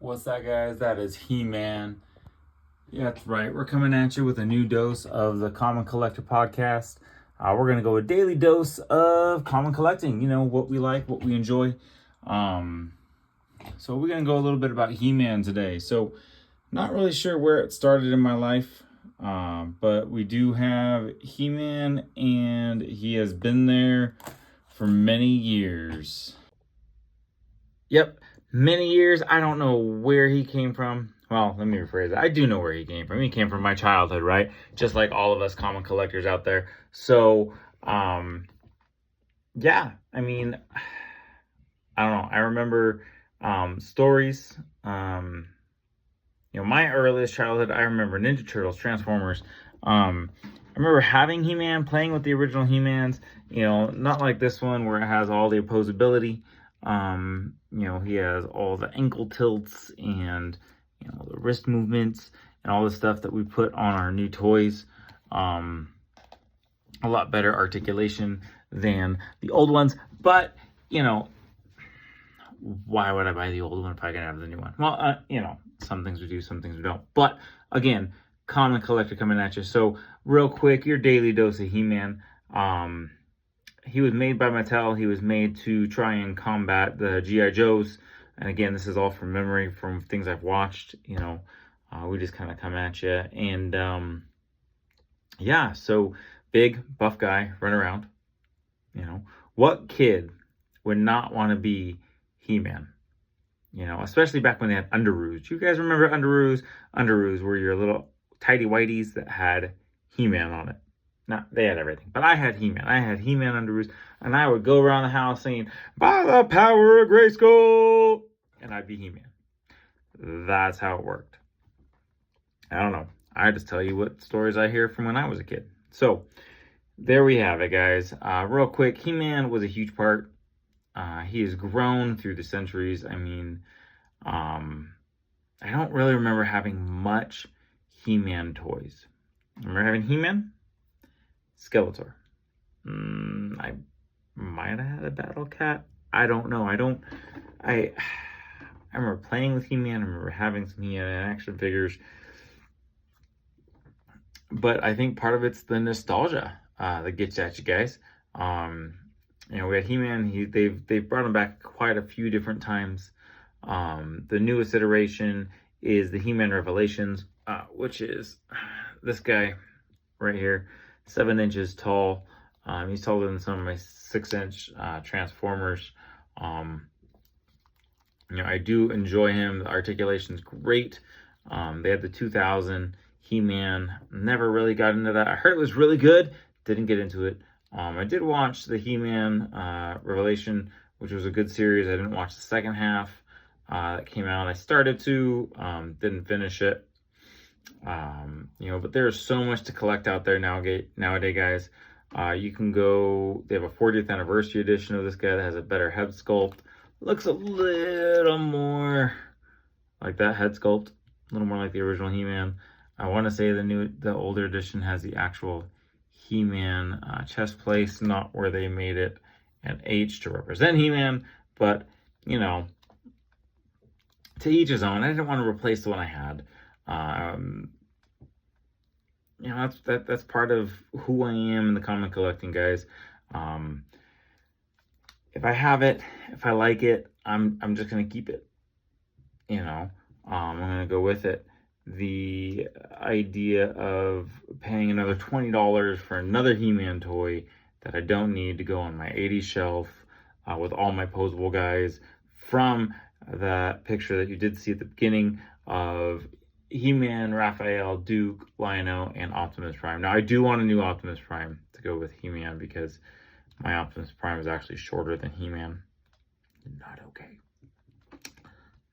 What's that, guys? That is Heman. Yeah, that's right. We're coming at you with a new dose of the Common Collector podcast. We're going to go a daily dose of common collecting. You know, what we like, what we enjoy. So we're going to go a little bit about He-Man today. So not really sure where it started in my life. But we do have He-Man, and he has been there for many years. Yep, many years. I don't know where he came from. Well, let me rephrase it. I do know where he came from. He came from my childhood, right? Just like all of us common collectors out there. So, yeah, I mean, I don't know. I remember stories. My earliest childhood, I remember Ninja Turtles, Transformers. I remember having He-Man, playing with the original He-Mans. Not like this one where it has all the opposability. He has all the ankle tilts and, the wrist movements and all the stuff that we put on our new toys. A lot better articulation than the old ones. But, why would I buy the old one if I can have the new one? Well, some things we do, some things we don't. But, again, common collector coming at you. So, real quick, your daily dose of He-Man. He was made by Mattel. He was made to try and combat the G.I. Joes. And again, this is all from memory, from things I've watched. We just kind of come at you. And, yeah, so big, buff guy, run around. What kid would not want to be He-Man? Especially back when they had underoos. You guys remember underoos? Underoos were your little tidy whities that had He-Man on it. They had everything, but I had He-Man. I had He-Man underoos, and I would go around the house saying, "By the power of Grayskull," and I'd be He-Man. That's how it worked. I don't know. I just tell you what stories I hear from when I was a kid. So, there we have it, guys. Real quick, He-Man was a huge part. He has grown through the centuries. I mean, I don't really remember having much He-Man toys. Remember having He-Man? Skeletor. I might have had a Battle Cat. I don't know. I remember playing with He-Man. I remember having some He-Man action figures. But I think part of it's the nostalgia that gets at you guys. We had He-Man. They've brought him back quite a few different times. The newest iteration is the He-Man Revelations, which is this guy right here. 7 inches tall. He's taller than some of my 6-inch Transformers. I do enjoy him. The articulation's great. They had the 2000 He-Man. Never really got into that. I heard it was really good. Didn't get into it. I did watch the He-Man Revelation, which was a good series. I didn't watch the second half that came out. I started to, didn't finish it. But there's so much to collect out there nowadays, guys. You can go, they have a 40th anniversary edition of this guy that has a better head sculpt. Looks a little more like that head sculpt, a little more like the original He-Man. I want to say the older edition has the actual He-Man chest place, not where they made it an H to represent He-Man, but, to each his own. I didn't want to replace the one I had. That's part of who I am in the comic collecting, guys. If I have it, if I like it, I'm just gonna keep it. I'm gonna go with it. The idea of paying another $20 for another He-Man toy that I don't need to go on my 80s shelf with all my posable guys from that picture that you did see at the beginning of He-Man, Raphael, Duke, Lion-O, and Optimus Prime. Now, I do want a new Optimus Prime to go with He-Man because my Optimus Prime is actually shorter than He-Man. Not okay.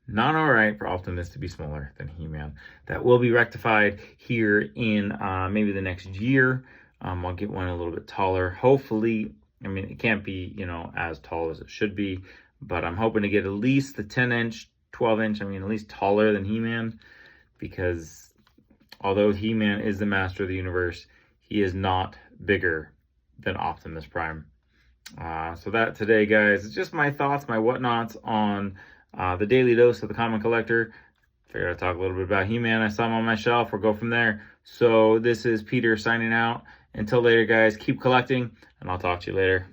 Not all right for Optimus to be smaller than He-Man. That will be rectified here in maybe the next year. I'll get one a little bit taller. Hopefully, it can't be, as tall as it should be, but I'm hoping to get at least the 10-inch, 12-inch, at least taller than He-Man, because although He-Man is the master of the universe, he is not bigger than Optimus Prime. So that today, guys, is just my thoughts, my whatnots on the daily dose of the common collector. Figured I'd talk a little bit about He-Man. I saw him on my shelf. We'll go from there. So this is Peter signing out. Until later, guys, keep collecting, and I'll talk to you later.